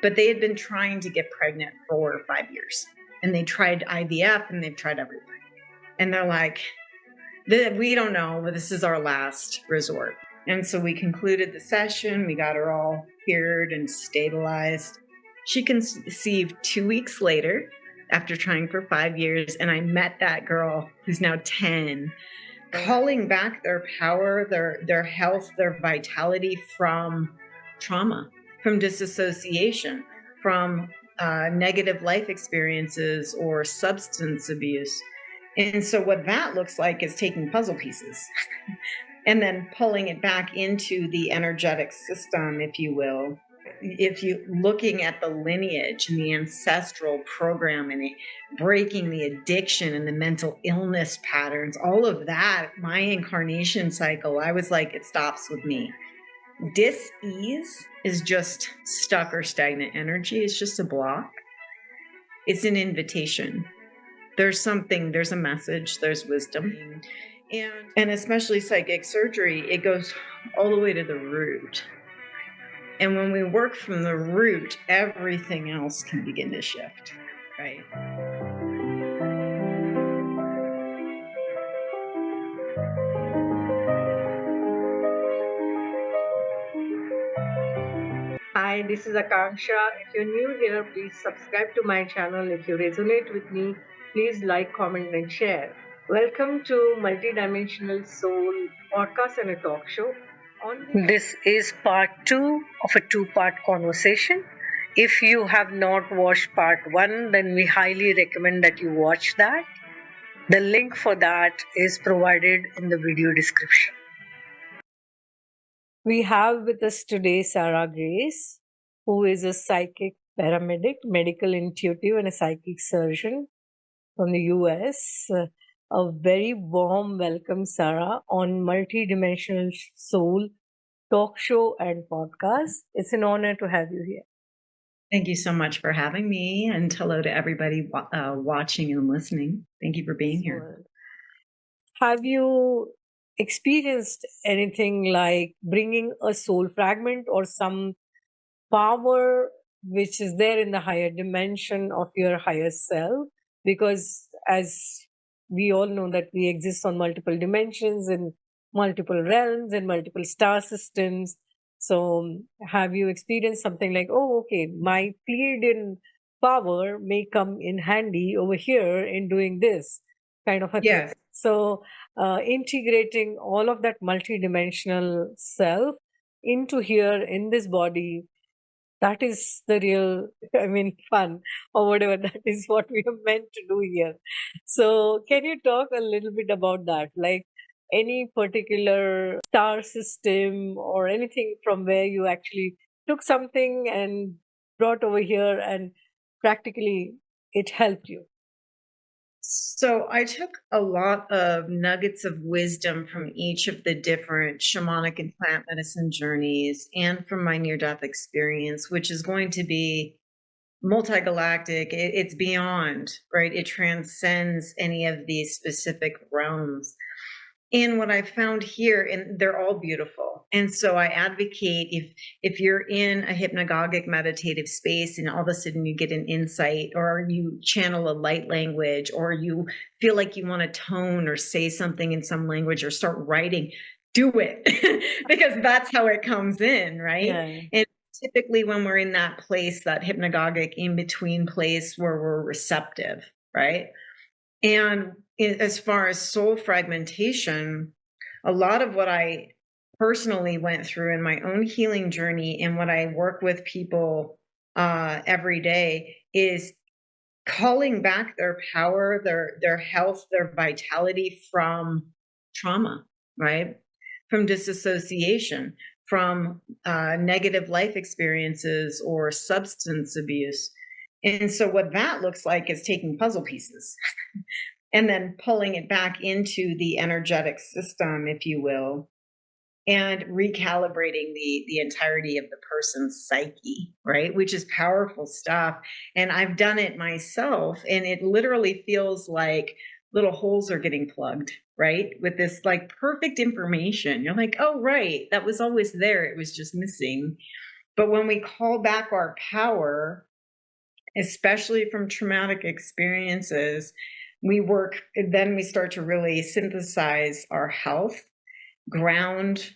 but they had been trying to get pregnant for 5 years, and they tried IVF and they've tried everything. And they're like, we don't know, but this is our last resort. And so we concluded the session. We got her all cured and stabilized. She conceived 2 weeks later after trying for 5 years. And I met that girl who's now 10, calling back their power, their health, their vitality from trauma, from disassociation, from negative life experiences or substance abuse. And so what that looks like is taking puzzle pieces and then pulling it back into the energetic system, if you will. If you looking at the lineage and the ancestral program and breaking the addiction and the mental illness patterns, all of that, my incarnation cycle, I was like, it stops with me. Dis-ease is just stuck or stagnant energy. It's just a block. It's an invitation. There's a message, there's wisdom. And especially psychic surgery, it goes all the way to the root. And when we work from the root, everything else can begin to shift, right? Hi, this is Akanksshaa. If you're new here, please subscribe to my channel. If you resonate with me, please like, comment, and share. Welcome to Multidimensional Soul Podcast and a Talk Show. This is part 2 of a 2-part conversation. If you have not watched part 1, then we highly recommend that you watch that. The link for that is provided in the video description. We have with us today K.Grace, who is a psychic paramedic, medical intuitive, and a psychic surgeon from the US. A very warm welcome, Sarah, on Multidimensional Soul Talk Show and Podcast. It's an honor to have you here. Thank you so much for having me, and hello to everybody watching and listening. Thank you for being here. Have you experienced anything like bringing a soul fragment or some power which is there in the higher dimension of your higher self? Because as we all know that we exist on multiple dimensions and multiple realms and multiple star systems. So have you experienced something like, oh, okay, my Pleiadian power may come in handy over here in doing this kind of a Yes. thing? So integrating all of that multidimensional self into here in this body, that is the real, fun or whatever. That is what we are meant to do here. So can you talk a little bit about that? Like any particular star system or anything from where you actually took something and brought over here and practically it helped you? So I took a lot of nuggets of wisdom from each of the different shamanic and plant medicine journeys and from my near-death experience, which is going to be multigalactic. It's beyond, right? It transcends any of these specific realms. And what I found here, and they're all beautiful. And so I advocate if you're in a hypnagogic meditative space and all of a sudden you get an insight or you channel a light language or you feel like you want to tone or say something in some language or start writing, do it because that's how it comes in, right? Yeah. And typically when we're in that place, that hypnagogic in-between place where we're receptive, right? And as far as soul fragmentation, a lot of what I personally went through in my own healing journey and what I work with people every day is calling back their power, their health, their vitality from trauma, right? From disassociation, from negative life experiences or substance abuse. And so what that looks like is taking puzzle pieces and then pulling it back into the energetic system, if you will, and recalibrating the entirety of the person's psyche, right? Which is powerful stuff. And I've done it myself, and it literally feels like little holes are getting plugged, right? With this like perfect information. You're like, oh, right, that was always there. It was just missing. But when we call back our power, especially from traumatic experiences, then we start to really synthesize our health, ground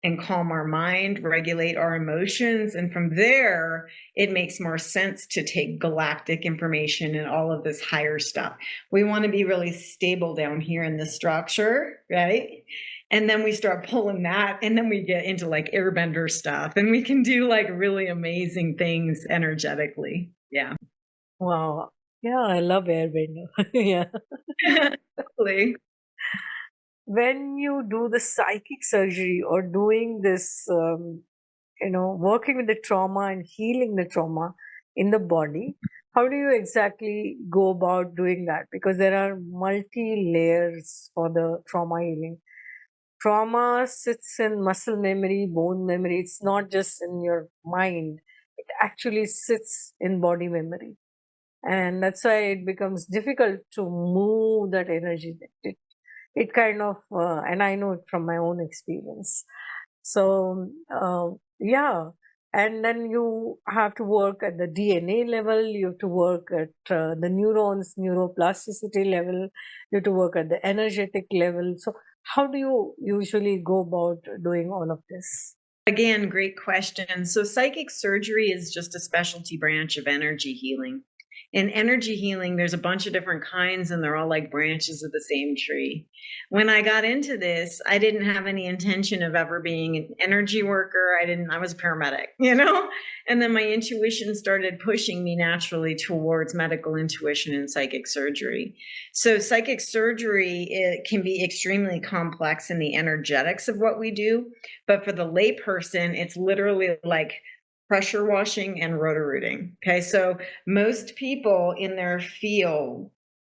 and calm our mind, regulate our emotions. And from there, it makes more sense to take galactic information and all of this higher stuff. We want to be really stable down here in the structure, right? And then we start pulling that, and then we get into like airbender stuff, and we can do like really amazing things energetically. Yeah. Wow. Yeah, I love airbender. Yeah. Totally. When you do the psychic surgery or doing this, working with the trauma and healing the trauma in the body, how do you exactly go about doing that? Because there are multi layers for the trauma healing. Trauma sits in muscle memory, bone memory. It's not just in your mind, it actually sits in body memory. And that's why it becomes difficult to move that energy. It kind of, and I know it from my own experience. So, yeah. And then you have to work at the DNA level, you have to work at the neurons, neuroplasticity level, you have to work at the energetic level. So, how do you usually go about doing all of this? Again, great question. So, psychic surgery is just a specialty branch of energy healing. In energy healing, there's a bunch of different kinds, and they're all like branches of the same tree. When I got into this, I didn't have any intention of ever being an energy worker. I was a paramedic, And then my intuition started pushing me naturally towards medical intuition and psychic surgery. So, psychic surgery, it can be extremely complex in the energetics of what we do. But for the layperson, it's literally like pressure washing and roto-rooting. Okay, so most people in their field,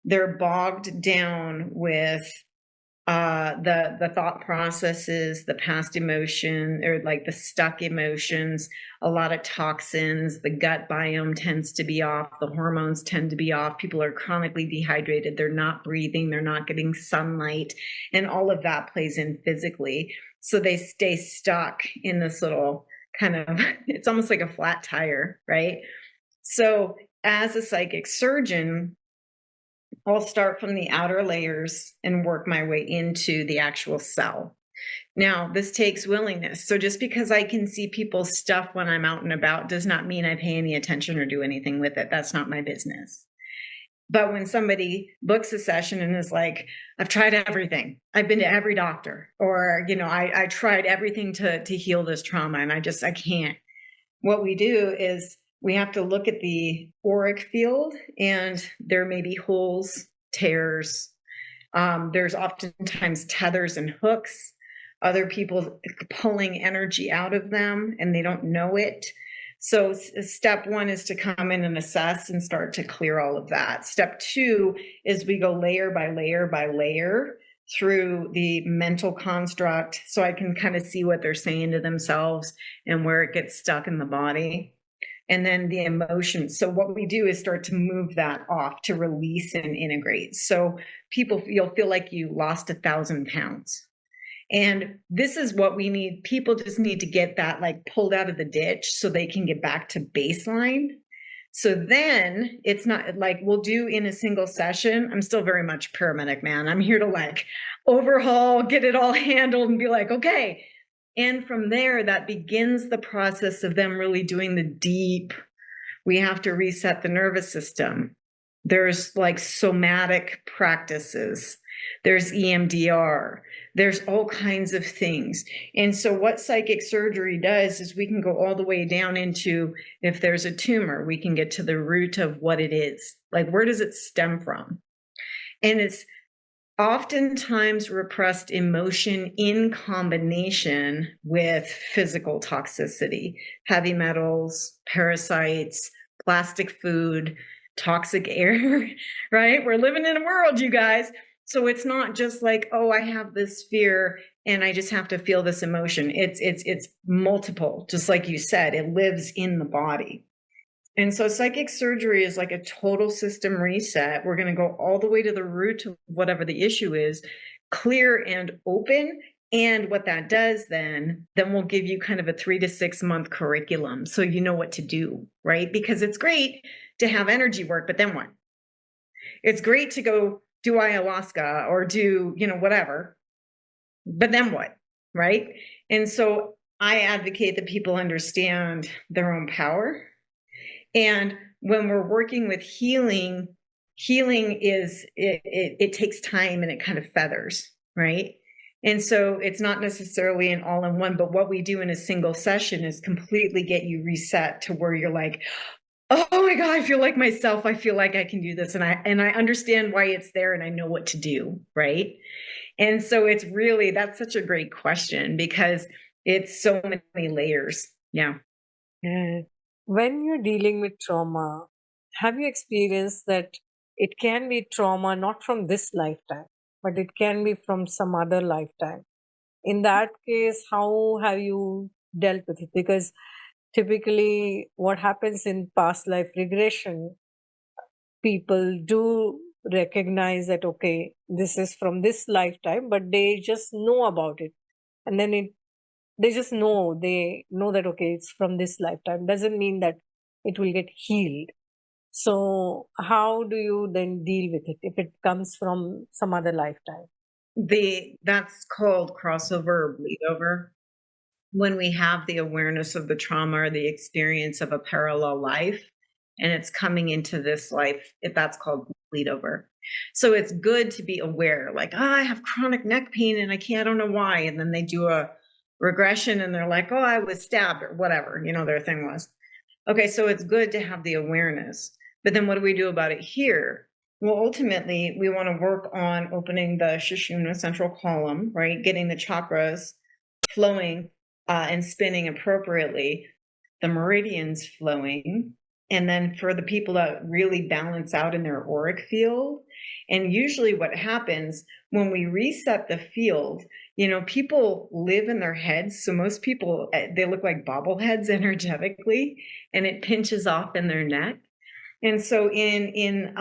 they're bogged down with the thought processes, the past emotion, or like the stuck emotions, a lot of toxins. The gut biome tends to be off. The hormones tend to be off. People are chronically dehydrated. They're not breathing. They're not getting sunlight, and all of that plays in physically. So they stay stuck in this little kind of, it's almost like a flat tire, right? So as a psychic surgeon, I'll start from the outer layers and work my way into the actual cell. Now, this takes willingness. So just because I can see people's stuff when I'm out and about does not mean I pay any attention or do anything with it. That's not my business. But when somebody books a session and is like, I've tried everything, I've been to every doctor, or, I tried everything to heal this trauma and I can't. What we do is we have to look at the auric field, and there may be holes, tears. There's oftentimes tethers and hooks, other people pulling energy out of them and they don't know it. So step one is to come in and assess and start to clear all of that. Step two is we go layer by layer by layer through the mental construct, so I can kind of see what they're saying to themselves and where it gets stuck in the body. And then the emotions. So what we do is start to move that off, to release and integrate. So you'll feel like you lost 1,000 pounds. And this is what we need. People just need to get that like pulled out of the ditch so they can get back to baseline. So then it's not like we'll do in a single session. I'm still very much paramedic, man. I'm here to like overhaul, get it all handled and be like, okay. And from there, that begins the process of them really doing the deep. We have to reset the nervous system. There's like somatic practices. There's EMDR. There's all kinds of things. And so what psychic surgery does is we can go all the way down into, if there's a tumor, we can get to the root of what it is. Like, where does it stem from? And it's oftentimes repressed emotion in combination with physical toxicity, heavy metals, parasites, plastic food, toxic air, right? We're living in a world, you guys. So it's not just like, oh, I have this fear and I just have to feel this emotion. It's multiple, just like you said, it lives in the body. And so psychic surgery is like a total system reset. We're going to go all the way to the root of whatever the issue is, clear and open, And what that does then we'll give you kind of a 3 to 6 month curriculum so you know what to do, right? Because it's great to have energy work, but then what? It's great to go do ayahuasca or do, whatever, but then what? Right? And so I advocate that people understand their own power. And when we're working with healing is it takes time and it kind of feathers, right? And so it's not necessarily an all-in-one, but what we do in a single session is completely get you reset to where you're like, oh my God, I feel like myself. I feel like I can do this. And I understand why it's there and I know what to do, right? And so it's really, that's such a great question because it's so many layers. Yeah. Yeah. When you're dealing with trauma, have you experienced that it can be trauma not from this lifetime, but it can be from some other lifetime? In that case, how have you dealt with it? Because typically, what happens in past life regression, people do recognize that, okay, this is from this lifetime, but they just know about it. And then they know that, okay, it's from this lifetime. Doesn't mean that it will get healed. So how do you then deal with it if it comes from some other lifetime? That's called crossover or bleed over. When we have the awareness of the trauma or the experience of a parallel life and it's coming into this life, that's called bleed over. So it's good to be aware, like, I have chronic neck pain and I don't know why. And then they do a regression and they're like, oh, I was stabbed or whatever, their thing was. Okay, so it's good to have the awareness. But then what do we do about it here? Well, ultimately, we want to work on opening the Sushumna central column, right? Getting the chakras flowing and spinning appropriately, the meridians flowing. And then for the people that really balance out in their auric field. And usually what happens when we reset the field, people live in their heads. So most people, they look like bobbleheads energetically, and it pinches off in their neck. And so in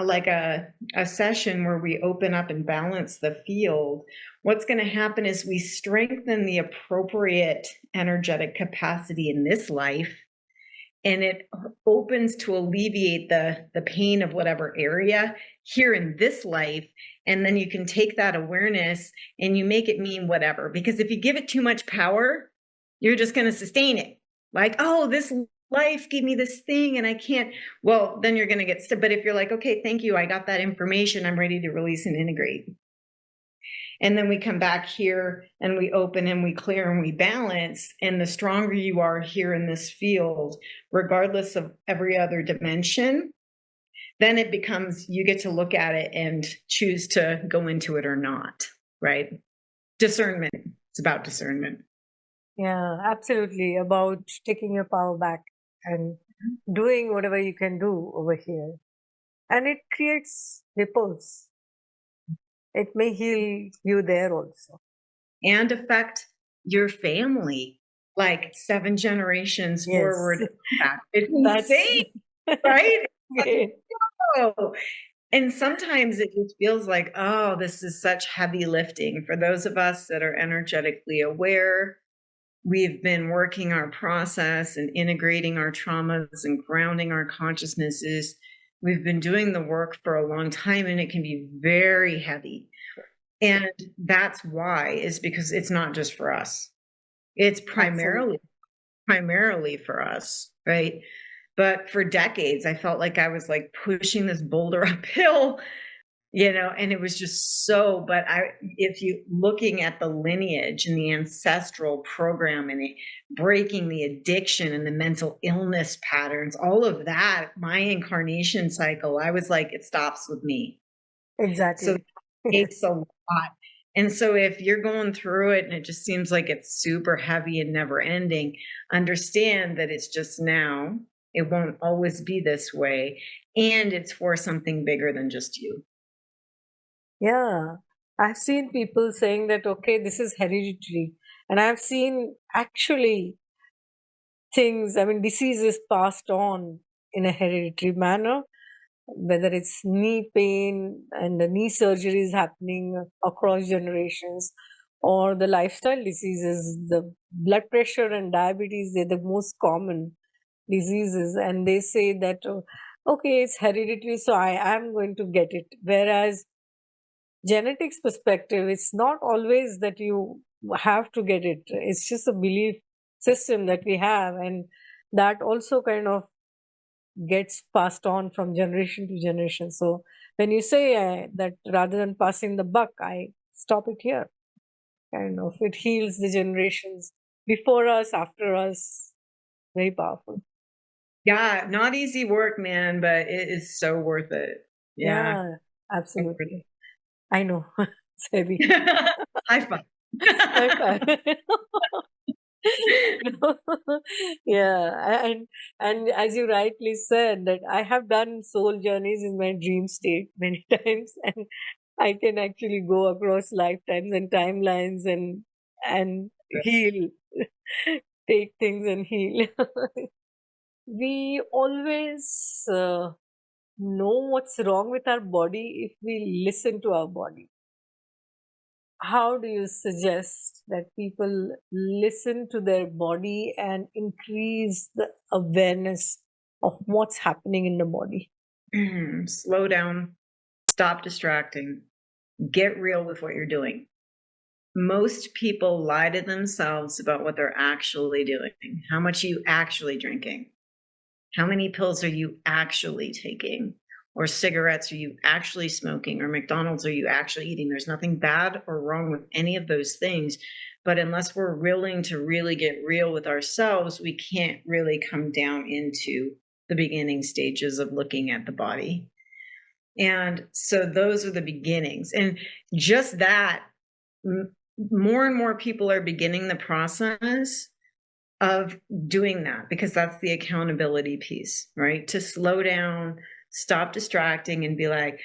a session where we open up and balance the field, what's going to happen is we strengthen the appropriate energetic capacity in this life, and it opens to alleviate the pain of whatever area here in this life. And then you can take that awareness and you make it mean whatever. Because if you give it too much power, you're just going to sustain it. Like, oh, this life gave me this thing and I can't. Well, then you're going to get stuck. But if you're like, okay, thank you, I got that information, I'm ready to release and integrate. And then we come back here and we open and we clear and we balance. And the stronger you are here in this field, regardless of every other dimension, then it becomes, you get to look at it and choose to go into it or not, right? Discernment. It's about discernment. Yeah, absolutely. About taking your power back and doing whatever you can do over here. And it creates ripples. It may heal you there also. And affect your family, like 7 generations Yes. forward. It's insane, right? Great. Oh. And sometimes it just feels like, oh, this is such heavy lifting. For those of us that are energetically aware, we've been working our process and integrating our traumas and grounding our consciousnesses. We've been doing the work for a long time, and it can be very heavy. And that's why, is because it's not just for us. It's primarily for us, right? But for decades, I felt like I was like pushing this boulder uphill, and it was just so, but if you looking at the lineage and the ancestral program and breaking the addiction and the mental illness patterns, all of that, my incarnation cycle, I was like, it stops with me. Exactly. So it's a lot. And so if you're going through it and it just seems like it's super heavy and never ending, understand that it's just now. It won't always be this way. And it's for something bigger than just you. Yeah. I've seen people saying that, okay, this is hereditary. And I've seen actually diseases passed on in a hereditary manner, whether it's knee pain and the knee surgery is happening across generations, or the lifestyle diseases, the blood pressure and diabetes, they're the most common diseases. And they say that, okay, it's hereditary, so I am going to get it. Whereas genetics perspective, it's not always that you have to get it. It's just a belief system that we have. And that also kind of gets passed on from generation to generation. So when you say that rather than passing the buck, I stop it here. Kind of, it heals the generations before us, after us. Very powerful. Yeah, not easy work, man, but it is so worth it. Yeah. Yeah, absolutely. I know. It's heavy. High five. High five. Yeah, and as you rightly said, that I have done soul journeys in my dream state many times, and I can actually go across lifetimes and timelines and heal, take things and heal. We always know what's wrong with our body if we listen to our body. How do you suggest that people listen to their body and increase the awareness of what's happening in the body? Slow down, stop distracting, get real with what you're doing. Most people lie to themselves about what they're actually doing. How much are you actually drinking? How many pills are you actually taking? Or cigarettes are you actually smoking? Or McDonald's are you actually eating? There's nothing bad or wrong with any of those things. But unless we're willing to really get real with ourselves, we can't really come down into the beginning stages of looking at the body. And so those are the beginnings. And just that, more and more people are beginning the process of doing that, because that's the accountability piece, right? To slow down, stop distracting, and be like,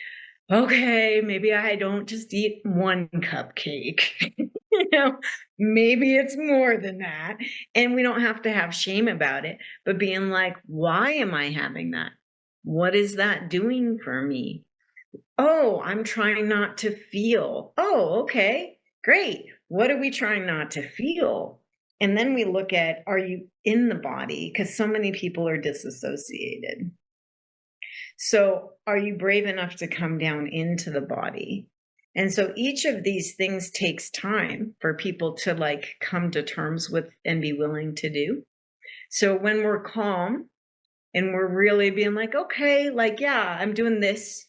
okay, maybe I don't just eat one cupcake. Maybe it's more than that. And we don't have to have shame about it, but being like, why am I having that? What is that doing for me? Oh, I'm trying not to feel. Oh, okay, great. What are we trying not to feel? And then we look at, are you in the body? Because so many people are disassociated. So are you brave enough to come down into the body? And so each of these things takes time for people to like come to terms with and be willing to do. So when we're calm and we're really being like, okay, like, yeah, I'm doing this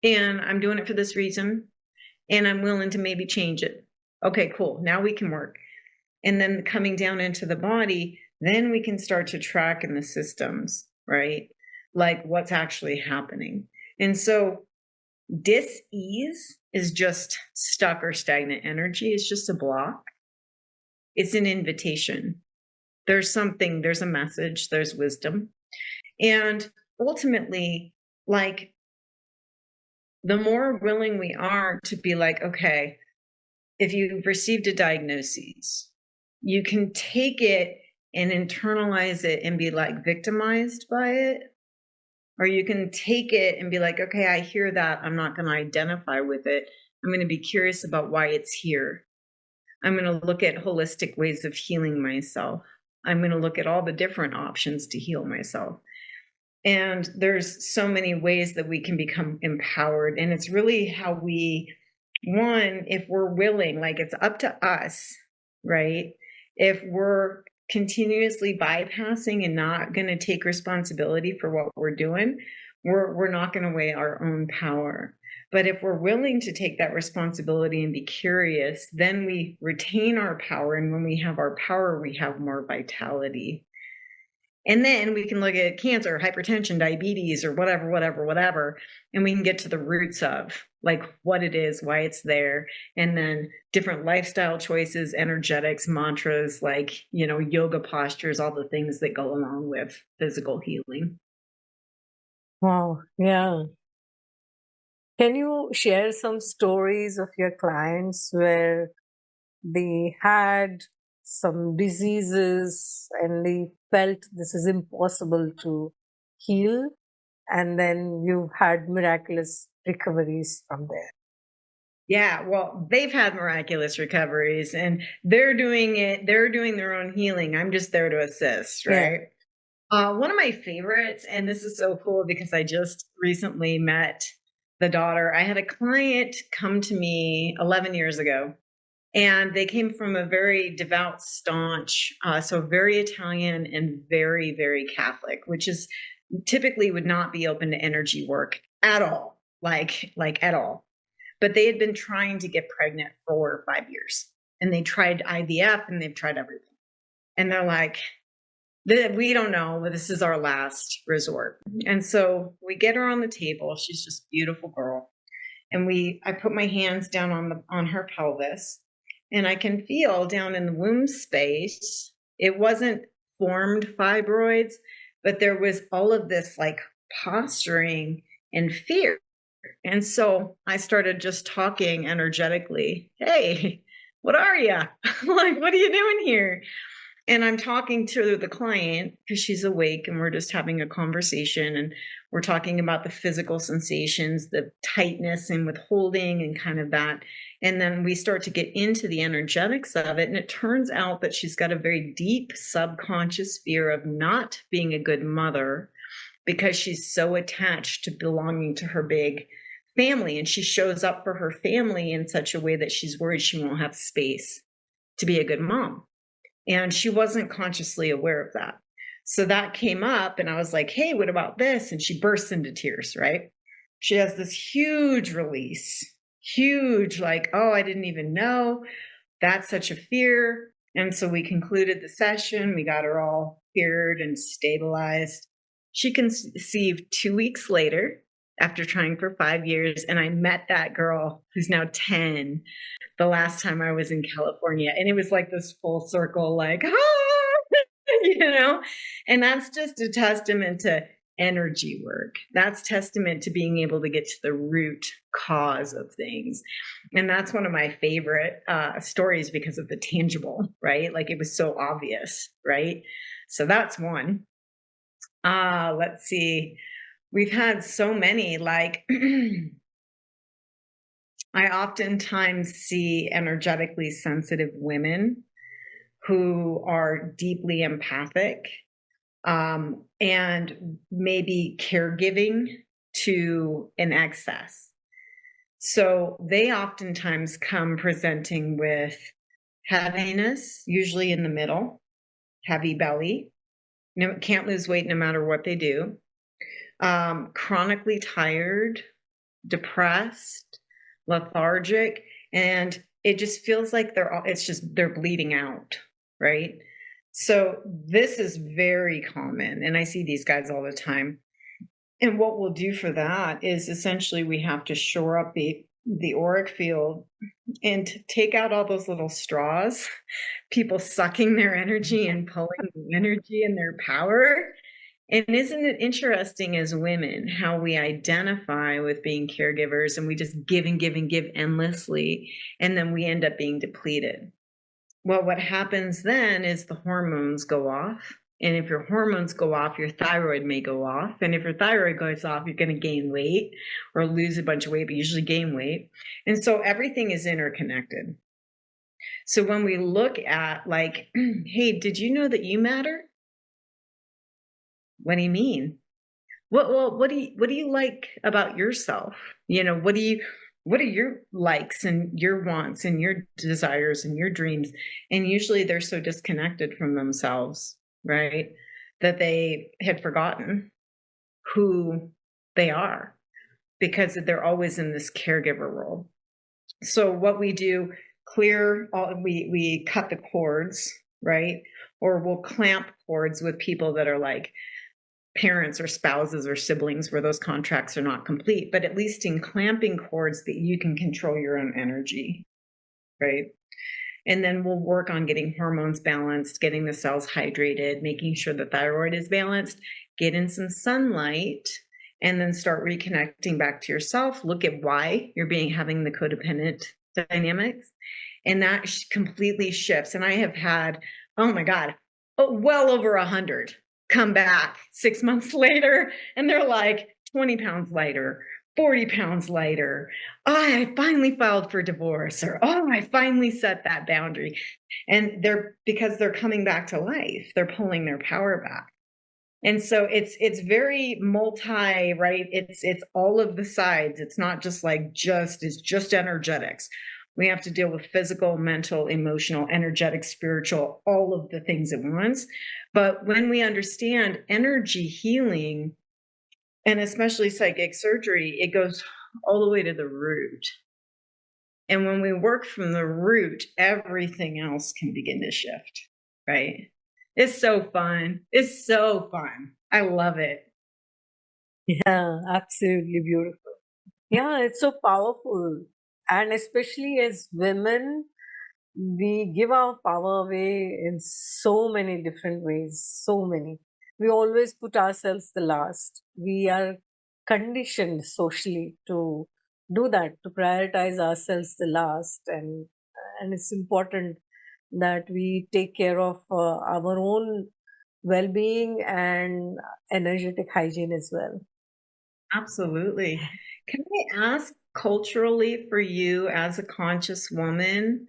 and I'm doing it for this reason and I'm willing to maybe change it. Okay, cool. Now we can work. And then coming down into the body, then we can start to track in the systems, right? Like what's actually happening. And so dis-ease is just stuck or stagnant energy. It's just a block. It's an invitation. There's something, there's a message, there's wisdom. And ultimately, like, the more willing we are to be like, okay, if you've received a diagnosis, you can take it and internalize it and be like victimized by it. Or you can take it and be like, okay, I hear that. I'm not going to identify with it. I'm going to be curious about why it's here. I'm going to look at holistic ways of healing myself. I'm going to look at all the different options to heal myself. And there's so many ways that we can become empowered. And it's really how we, one, if we're willing, like it's up to us, right? If we're continuously bypassing and not going to take responsibility for what we're doing, we're not going to weigh our own power. But if we're willing to take that responsibility and be curious, then we retain our power. And when we have our power, we have more vitality. And then we can look at cancer, hypertension, diabetes, or whatever, and we can get to the roots of like what it is, why it's there, and then different lifestyle choices, energetics, mantras, like, yoga postures, all the things that go along with physical healing. Wow. Yeah. Can you share some stories of your clients where they had some diseases and they felt this is impossible to heal, and then you had miraculous recoveries from there? Yeah, well, they've had miraculous recoveries and they're doing it. They're doing their own healing. I'm just there to assist, Yeah. right? One of my favorites, and this is so cool because I just recently met the daughter. I had a client come to me 11 years ago, and they came from a very devout, staunch, so very Italian and very, very Catholic, which is typically would not be open to energy work at all, like at all. But they had been trying to get pregnant for 5 years, and they tried IVF and they've tried everything. And they're like, we don't know, but this is our last resort. And so we get her on the table. She's just a beautiful girl. And I put my hands down on her pelvis, and I can feel down in the womb space. It wasn't formed fibroids, but there was all of this like posturing and fear. And so I started just talking energetically. Hey, what are you? Like, what are you doing here? And I'm talking to the client because she's awake, and we're just having a conversation, and we're talking about the physical sensations, the tightness and withholding and kind of that. And then we start to get into the energetics of it. And it turns out that she's got a very deep subconscious fear of not being a good mother because she's so attached to belonging to her big family. And she shows up for her family in such a way that she's worried she won't have space to be a good mom. And she wasn't consciously aware of that. So that came up, and I was like, hey, what about this? And she bursts into tears, right? She has this huge release, huge, like, oh, I didn't even know. That's such a fear. And so we concluded the session. We got her all cured and stabilized. She conceived 2 weeks later after trying for 5 years. And I met that girl who's now 10 the last time I was in California. And it was like this full circle, like, and that's just a testament to energy work. That's testament to being able to get to the root cause of things. And that's one of my favorite stories because of the tangible, right? Like it was so obvious, right? So that's one. Let's see. We've had so many, like, I oftentimes see energetically sensitive women who are deeply empathic and maybe caregiving to an excess. So they oftentimes come presenting with heaviness, usually in the middle, heavy belly, can't lose weight no matter what they do, chronically tired, depressed, lethargic, and it just feels like they're bleeding out, right? So this is very common, and I see these guys all the time. And what we'll do for that is essentially we have to shore up the auric field and take out all those little straws, people sucking their energy and pulling the energy and their power. And isn't it interesting as women how we identify with being caregivers and we just give and give and give endlessly, and then we end up being depleted? Well, what happens then is the hormones go off. And if your hormones go off, your thyroid may go off. And if your thyroid goes off, you're going to gain weight or lose a bunch of weight, but usually gain weight. And so everything is interconnected. So when we look at like, hey, did you know that you matter? What do you mean? What do you like about yourself? What are your likes and your wants and your desires and your dreams? And usually they're so disconnected from themselves, right? That they had forgotten who they are because they're always in this caregiver role. So what we do, we cut the cords, right? Or we'll clamp cords with people that are like parents or spouses or siblings where those contracts are not complete, but at least in clamping cords that you can control your own energy, right? And then we'll work on getting hormones balanced, getting the cells hydrated, making sure the thyroid is balanced, get in some sunlight, and then start reconnecting back to yourself. Look at why you're having the codependent dynamics. And that completely shifts. And I have had, oh my God, well over 100 come back 6 months later, and they're like 20 pounds lighter 40 pounds lighter. Oh, I finally filed for divorce, or oh, I finally set that boundary. And because they're coming back to life, they're pulling their power back. And so it's very multi, right? It's all of the sides. It's not just like it's just energetics. We have to deal with physical, mental, emotional, energetic, spiritual, all of the things at once. But when we understand energy healing, and especially psychic surgery, it goes all the way to the root. And when we work from the root, everything else can begin to shift, right? It's so fun. It's so fun. I love it. Yeah, absolutely beautiful. Yeah, it's so powerful. And especially as women, we give our power away in so many different ways. So many. We always put ourselves the last. We are conditioned socially to do that, to prioritize ourselves the last. And it's important that we take care of our own well being and energetic hygiene as well. Absolutely. Can I ask culturally for you as a conscious woman,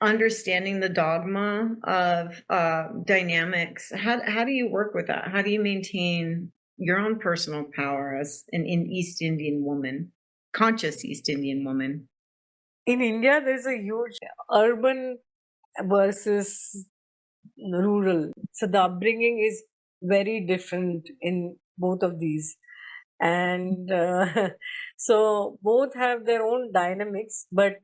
understanding the dogma of dynamics, how do you work with that? How do you maintain your own personal power as an East Indian woman, conscious East Indian woman? In India, there's a huge urban versus rural. So the upbringing is very different in both of these. And so both have their own dynamics, but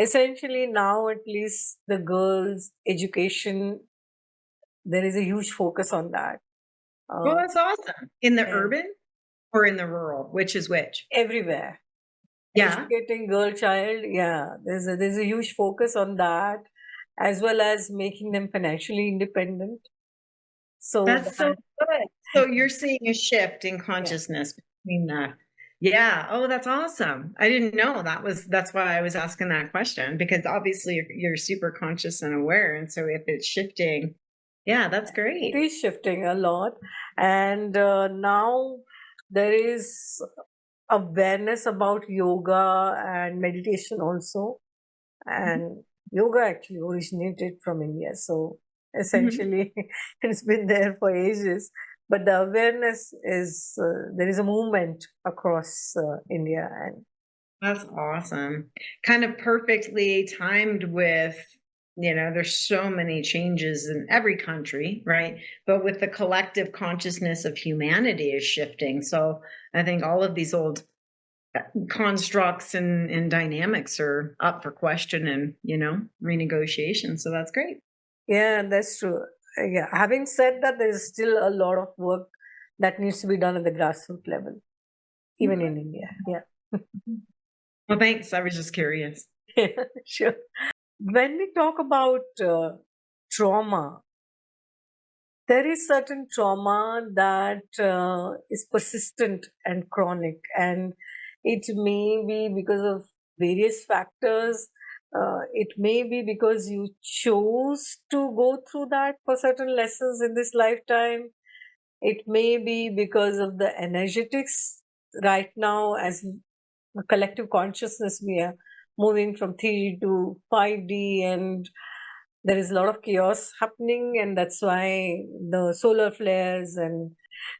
essentially now at least the girls' education, there is a huge focus on that. Well, that's awesome. In the And urban or in the rural? Which is which? everywhere. Yeah. Educating girl child, yeah, there's a huge focus on that, as well as making them financially independent. So That's so that, good. So you're seeing a shift in yeah, consciousness between the, yeah. Oh, that's awesome. I didn't know that's why I was asking that question, because obviously you're super conscious and aware. And so if it's shifting, yeah, that's it great. is shifting a lot. And now there is awareness about yoga and meditation also. And yoga actually originated from India. So Mhm. essentially, it's been there for ages. But the awareness is, there is a movement across India. And That's awesome. Kind of perfectly timed with, there's so many changes in every country, right? But with the collective consciousness of humanity is shifting. So I think all of these old constructs and dynamics are up for question and, renegotiation. So that's great. yeah, that's true. Yeah. Having said that, there is still a lot of work that needs to be done at the grassroots level, even in India. Yeah. Well, thanks. I was just curious. Sure. When we talk about trauma, there is certain trauma that is persistent and chronic, and it may be because of various factors. It may be because you chose to go through that for certain lessons in this lifetime. It may be because of the energetics. Right now, as a collective consciousness, we are moving from 3D to 5D, and there is a lot of chaos happening, and that's why the solar flares and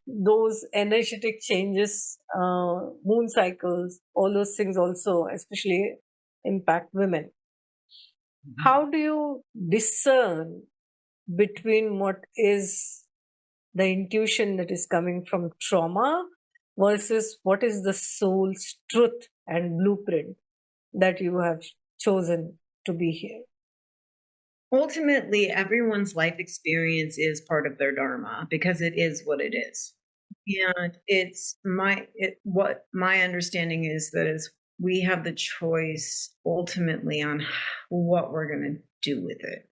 those energetic changes, moon cycles, all those things also especially impact women. How do you discern between what is the intuition that is coming from trauma versus what is the soul's truth and blueprint that you have chosen to be here? Ultimately, everyone's life experience is part of their dharma because it is what it is. And what my understanding is that is we have the choice ultimately on what we're going to do with it.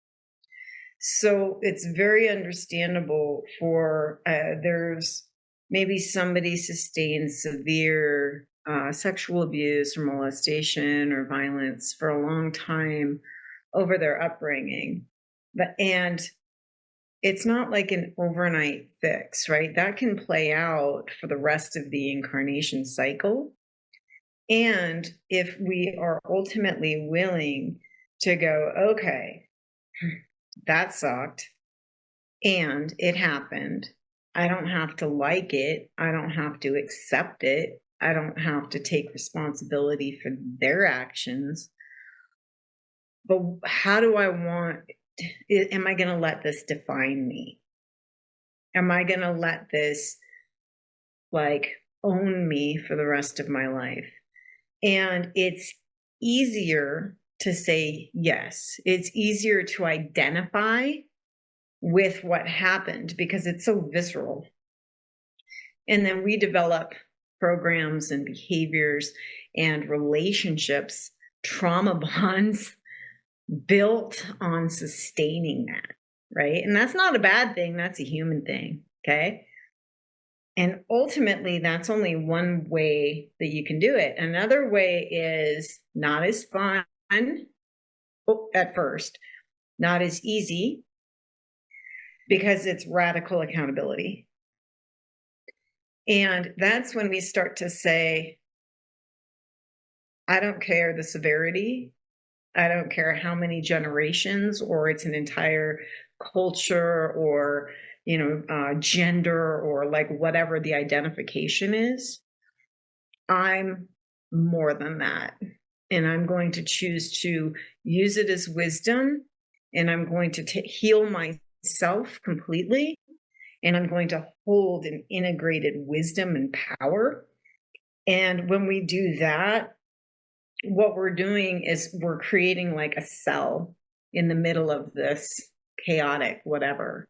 So it's very understandable for there's maybe somebody sustained severe sexual abuse or molestation or violence for a long time over their upbringing, and it's not like an overnight fix, right? That can play out for the rest of the incarnation cycle. And if we are ultimately willing to go, okay, that sucked and it happened. I don't have to like it. I don't have to accept it. I don't have to take responsibility for their actions. But how do I want, am I going to let this define me? Am I going to let this like own me for the rest of my life? And it's easier to say yes. It's easier to identify with what happened because it's so visceral. And then we develop programs and behaviors and relationships, trauma bonds built on sustaining that, right? And that's not a bad thing. That's a human thing, okay? And ultimately, that's only one way that you can do it. Another way is not as fun at first, not as easy, because it's radical accountability. And that's when we start to say, I don't care the severity. I don't care how many generations, or it's an entire culture, or gender, or like whatever the identification is. I'm more than that. And I'm going to choose to use it as wisdom. And I'm going to heal myself completely. And I'm going to hold an integrated wisdom and power. And when we do that, what we're doing is we're creating like a cell in the middle of this chaotic whatever.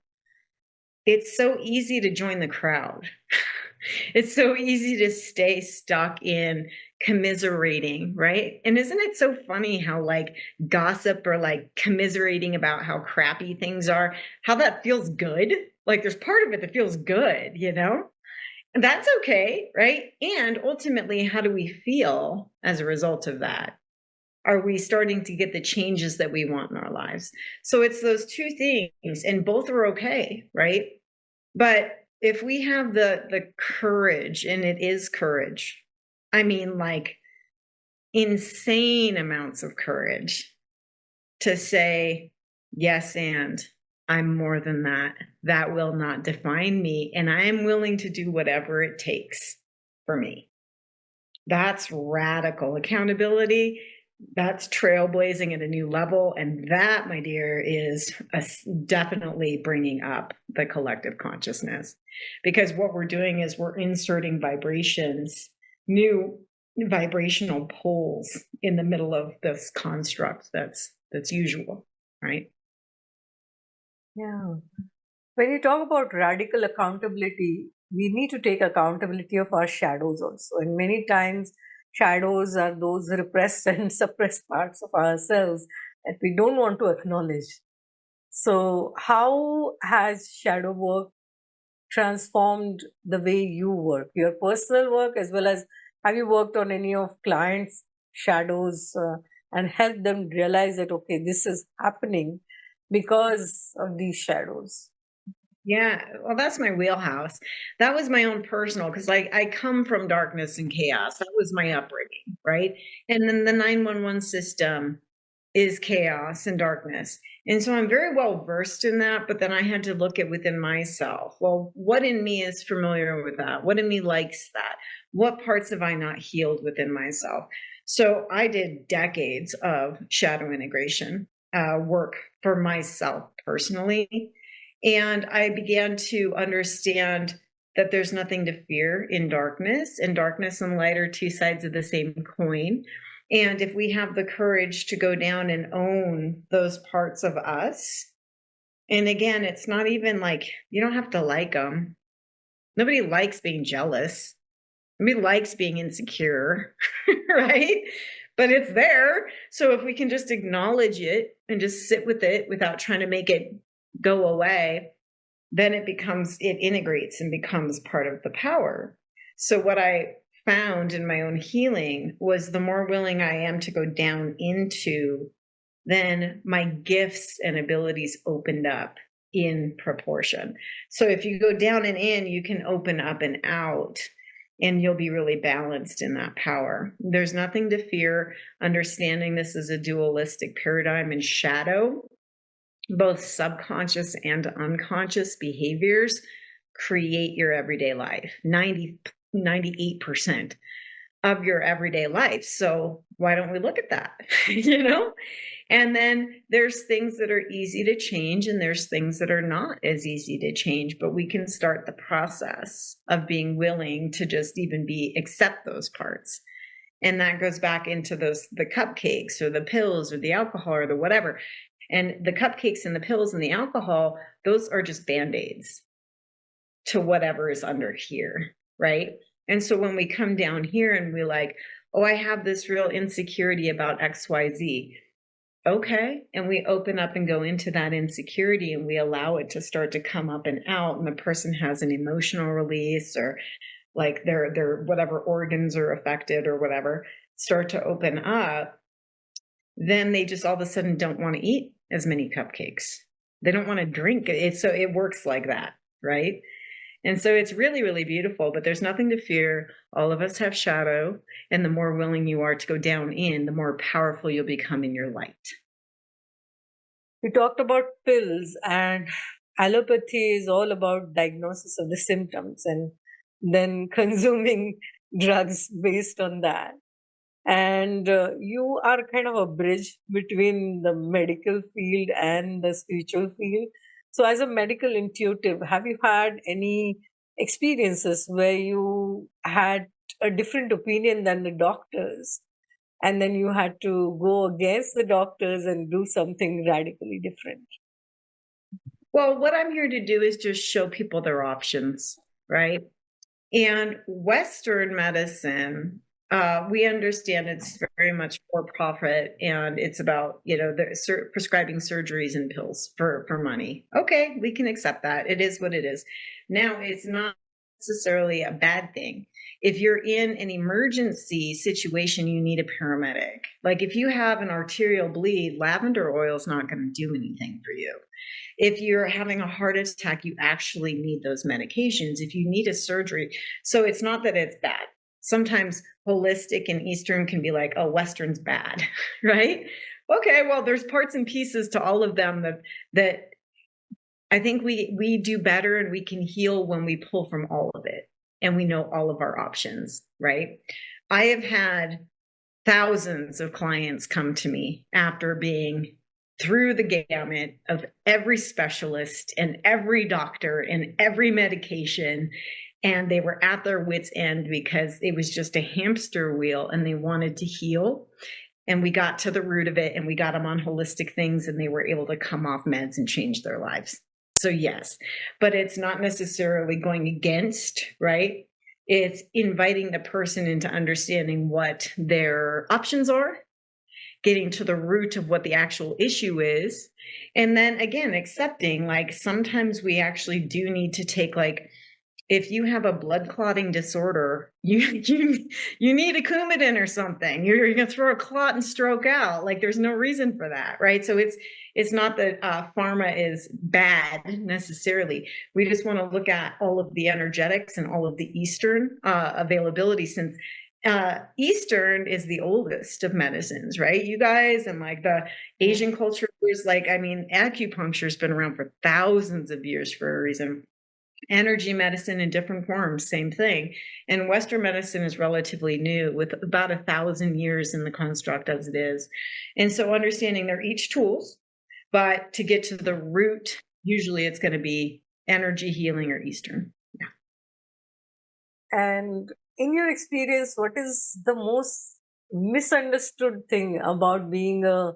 It's so easy to join the crowd. It's so easy to stay stuck in commiserating, right? And isn't it so funny how like gossip or like commiserating about how crappy things are, how that feels good? Like there's part of it that feels good, And that's okay, right? And ultimately, how do we feel as a result of that? Are we starting to get the changes that we want in our lives? So it's those two things, and both are okay, right? But if we have the courage, and it is courage, I mean like insane amounts of courage to say, yes, and I'm more than that. That will not define me. And I am willing to do whatever it takes for me. That's radical accountability. That's trailblazing at a new level. And that, my dear, is definitely bringing up the collective consciousness. Because what we're doing is we're inserting vibrations, new vibrational poles in the middle of this construct that's usual, right? Yeah. When you talk about radical accountability, we need to take accountability of our shadows also. And many times, shadows are those repressed and suppressed parts of ourselves that we don't want to acknowledge. So, how has shadow work transformed the way you work, your personal work, as well as have you worked on any of clients' shadows and helped them realize that, okay, this is happening because of these shadows? Yeah, well, that's my wheelhouse. That was my own personal, because like I come from darkness and chaos. That was my upbringing, right? And then the 911 system is chaos and darkness. And so I'm very well versed in that, but then I had to look at within myself. Well, what in me is familiar with that? What in me likes that? What parts have I not healed within myself? So I did decades of shadow integration work for myself personally. And I began to understand that there's nothing to fear in darkness, and darkness and light are two sides of the same coin. And if we have the courage to go down and own those parts of us, and again, it's not even like you don't have to like them. Nobody likes being jealous. Nobody likes being insecure, right? But it's there. So if we can just acknowledge it and just sit with it without trying to make it go away, then it integrates and becomes part of the power. So what I found in my own healing was the more willing I am to go down into, then my gifts and abilities opened up in proportion. So if you go down and in, you can open up and out, and you'll be really balanced in that power. There's nothing to fear. Understanding this is a dualistic paradigm and shadow, both subconscious and unconscious behaviors create your everyday life, 98% of your everyday life. So why don't we look at that? You know? And then there's things that are easy to change, and there's things that are not as easy to change, but we can start the process of being willing to just even accept those parts. And that goes back into the cupcakes or the pills or the alcohol or the whatever. And the cupcakes and the pills and the alcohol, those are just Band-Aids to whatever is under here, right? And so when we come down here and we're like, oh, I have this real insecurity about XYZ. Okay. And we open up and go into that insecurity, and we allow it to start to come up and out. And the person has an emotional release, or like their whatever organs are affected or whatever start to open up. Then they just all of a sudden don't want to eat as many cupcakes. They don't want to drink it. So it works like that, right? And so it's really, really beautiful, but there's nothing to fear. All of us have shadow, and the more willing you are to go down in, the more powerful you'll become in your light. We talked about pills, and allopathy is all about diagnosis of the symptoms and then consuming drugs based on that. And you are kind of a bridge between the medical field and the spiritual field. So as a medical intuitive, have you had any experiences where you had a different opinion than the doctors, and then you had to go against the doctors and do something radically different? Well, what I'm here to do is just show people their options, right? And Western medicine, we understand it's very much for profit, and it's about, prescribing surgeries and pills for money. Okay, we can accept that. It is what it is. Now, it's not necessarily a bad thing. If you're in an emergency situation, you need a paramedic. Like if you have an arterial bleed, lavender oil is not going to do anything for you. If you're having a heart attack, you actually need those medications. If you need a surgery, so it's not that it's bad. Sometimes holistic and Eastern can be like, oh, Western's bad, right? Okay, well, there's parts and pieces to all of them that I think we do better, and we can heal when we pull from all of it and we know all of our options, right? I have had thousands of clients come to me after being through the gamut of every specialist and every doctor and every medication, and they were at their wits' end because it was just a hamster wheel, and they wanted to heal. And we got to the root of it, and we got them on holistic things, and they were able to come off meds and change their lives. So yes, but it's not necessarily going against, right? It's inviting the person into understanding what their options are, getting to the root of what the actual issue is. And then again, accepting, like sometimes we actually do need to take, like, if you have a blood clotting disorder, you need a Coumadin or something. You're going to throw a clot and stroke out. Like there's no reason for that, right? So it's not that pharma is bad necessarily. We just want to look at all of the energetics and all of the Eastern availability, since Eastern is the oldest of medicines, right? You guys, and like the Asian culture is like, I mean, acupuncture has been around for thousands of years for a reason. Energy medicine in different forms, same thing. And Western medicine is relatively new, with about 1,000 years in the construct as it is. And so understanding they're each tools, but to get to the root, usually it's going to be energy healing or Eastern. Yeah. And in your experience, what is the most misunderstood thing about being a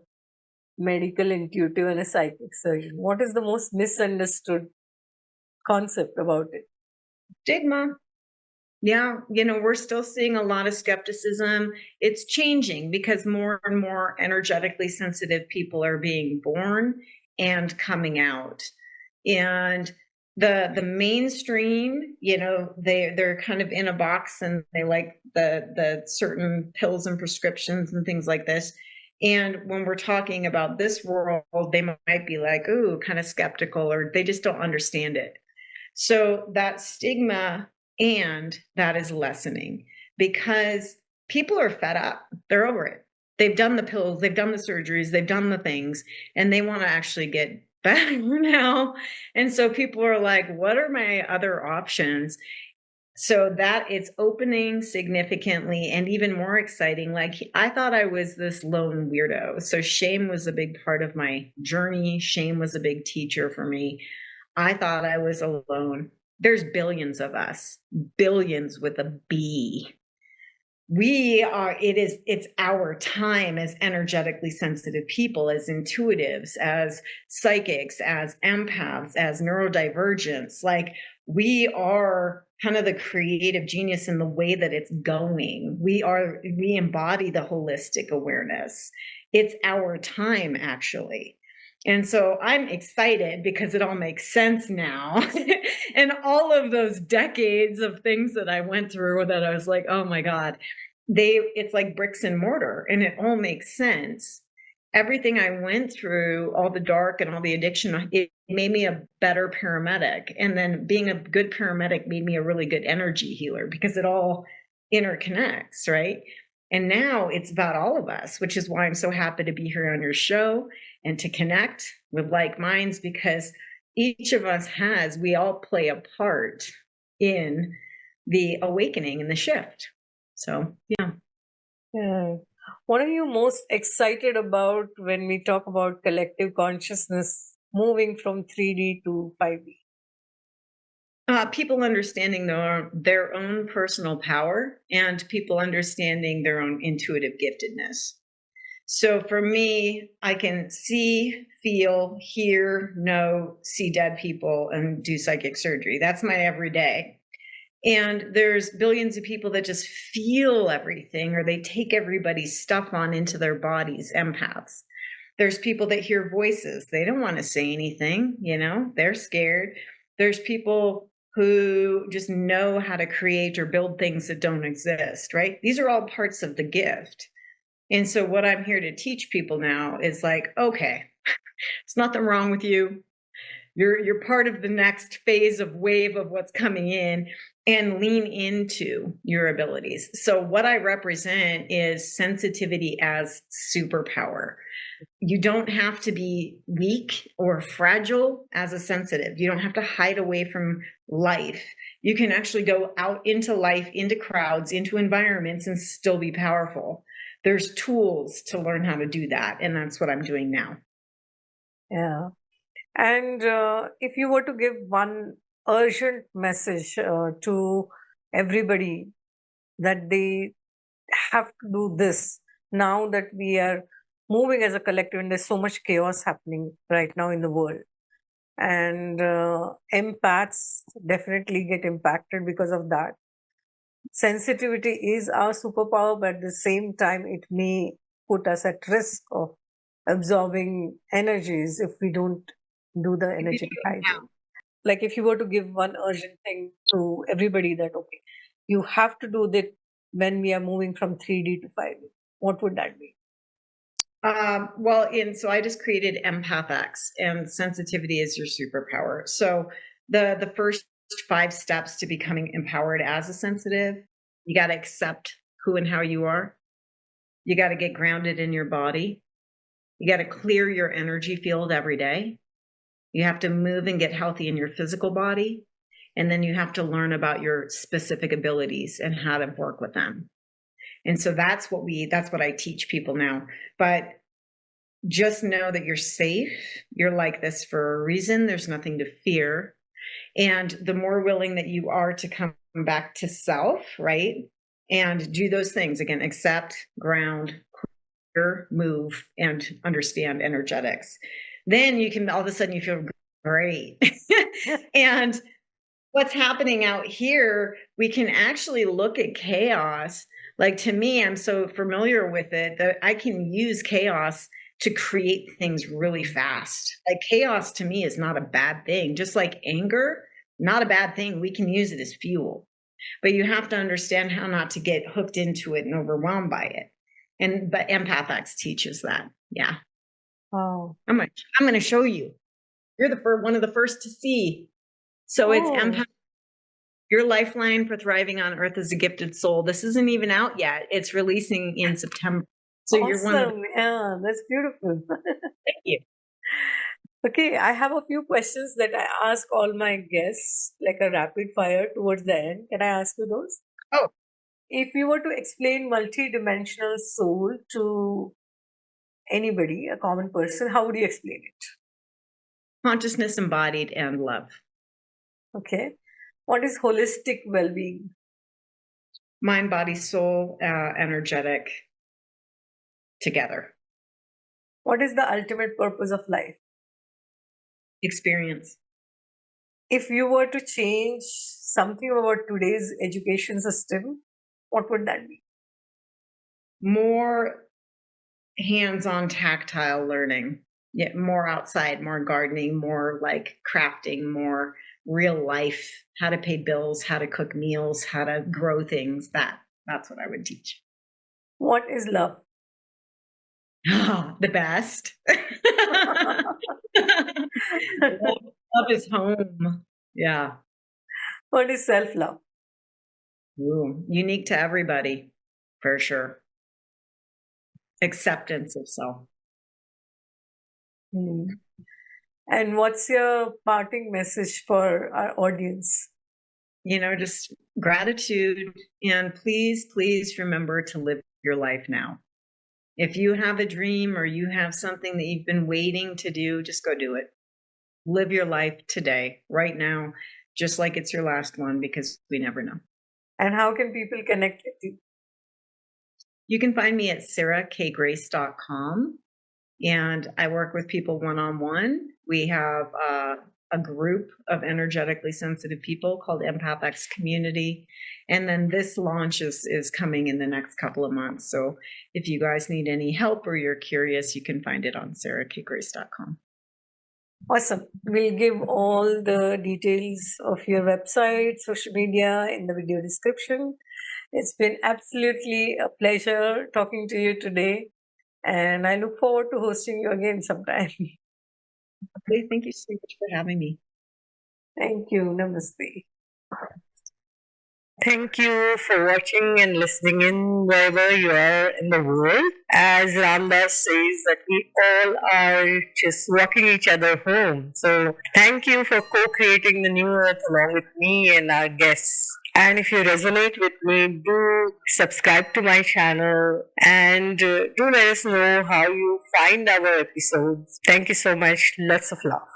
medical intuitive and a psychic surgeon? What is the most misunderstood concept about it? Stigma. Yeah, we're still seeing a lot of skepticism. It's changing because more and more energetically sensitive people are being born and coming out. And the mainstream, they're kind of in a box, and they like the certain pills and prescriptions and things like this. And when we're talking about this world, they might be like, ooh, kind of skeptical, or they just don't understand it. So that stigma, and that is lessening, because people are fed up. They're over it. They've done the pills, they've done the surgeries, they've done the things, and they want to actually get better now. And so people are like, what are my other options? So that it's opening significantly, and even more exciting. Like, I thought I was this lone weirdo. So shame was a big part of my journey. Shame was a big teacher for me. I thought I was alone. There's billions of us, billions with a B. It's our time as energetically sensitive people, as intuitives, as psychics, as empaths, as neurodivergents. Like, we are kind of the creative genius in the way that it's going. We embody the holistic awareness. It's our time, actually. And so I'm excited because it all makes sense now. And all of those decades of things that I went through, that I was like, oh my God, it's like bricks and mortar, and it all makes sense. Everything I went through, all the dark and all the addiction, it made me a better paramedic. And then being a good paramedic made me a really good energy healer, because it all interconnects, right? And now it's about all of us, which is why I'm so happy to be here on your show and to connect with like minds, because each of us we all play a part in the awakening and the shift. So, yeah. Yeah. What are you most excited about when we talk about collective consciousness moving from 3D to 5D? People understanding their own personal power, and people understanding their own intuitive giftedness. So for me, I can see, feel, hear, know, see dead people, and do psychic surgery. That's my everyday. And there's billions of people that just feel everything, or they take everybody's stuff on into their bodies, empaths. There's people that hear voices. They don't want to say anything, they're scared. There's people who just know how to create or build things that don't exist, right? These are all parts of the gift. And so what I'm here to teach people now is like, okay, there's nothing wrong with you. You're part of the next phase of wave of what's coming in, and lean into your abilities. So what I represent is sensitivity as superpower. You don't have to be weak or fragile as a sensitive. You don't have to hide away from life. You can actually go out into life, into crowds, into environments, and still be powerful. There's tools to learn how to do that. And that's what I'm doing now. Yeah. And if you were to give one urgent message to everybody, that they have to do this now that we are moving as a collective, and there's so much chaos happening right now in the world, and empaths definitely get impacted because of that. Sensitivity is our superpower, but at the same time, it may put us at risk of absorbing energies if we don't do the energetic hygiene. Like, if you were to give one urgent thing to everybody, that okay, you have to do that when we are moving from 3D to 5D, what would that be? So I just created EmpathX, and sensitivity is your superpower. So the first 5 steps to becoming empowered as a sensitive: you got to accept who and how you are. You got to get grounded in your body. You got to clear your energy field every day. You have to move and get healthy in your physical body. And then you have to learn about your specific abilities and how to work with them. And so that's what I teach people now. But just know that you're safe. You're like this for a reason. There's nothing to fear. And the more willing that you are to come back to self, right? And do those things again: accept, ground, clear, move, and understand energetics. Then you can, all of a sudden, you feel great. And what's happening out here, we can actually look at chaos. Like, to me, I'm so familiar with it that I can use chaos to create things really fast. Like, chaos to me is not a bad thing. Just like anger, not a bad thing. We can use it as fuel. But you have to understand how not to get hooked into it and overwhelmed by it. But Empath teaches that. Yeah. Oh. I'm gonna show you. You're one of the first to see. So it's Empath. Your lifeline for thriving on Earth as a gifted soul. This isn't even out yet. It's releasing in September. So awesome. You're one of the. Yeah, that's beautiful. Thank you. Okay, I have a few questions that I ask all my guests, like a rapid fire towards the end. Can I ask you those? Oh. If you were to explain multidimensional soul to anybody, a common person, how would you explain it? Consciousness embodied and love. Okay. What is holistic well-being? Mind, body, soul, energetic together. What is the ultimate purpose of life? Experience. If you were to change something about today's education system, what would that be? More hands-on tactile learning. Yeah, more outside, more gardening, more like crafting, more real life, how to pay bills, how to cook meals, how to grow things. That's what I would teach. What is love? The best. Love is home. Yeah. What is self-love? Ooh, unique to everybody, for sure. Acceptance of self. And what's your parting message for our audience? Just gratitude, and please remember to live your life now. If you have a dream or you have something that you've been waiting to do, just go do it. Live your life today, right now, just like it's your last one, because we never know. And how can people connect with you? You can find me at sarahkgrace.com, and I work with people one-on-one. We have a group of energetically sensitive people called Empath Community. And then this launch is coming in the next couple of months. So if you guys need any help or you're curious, you can find it on sarahkgrace.com. Awesome. We'll give all the details of your website, social media in the video description. It's been absolutely a pleasure talking to you today, and I look forward to hosting you again sometime. Okay, thank you so much for having me. Thank you. Namaste. Thank you for watching and listening in wherever you are in the world. As Ramdas says, that we all are just walking each other home. So thank you for co-creating the new earth along with me and our guests. And if you resonate with me, do subscribe to my channel and do let us know how you find our episodes. Thank you so much. Lots of love.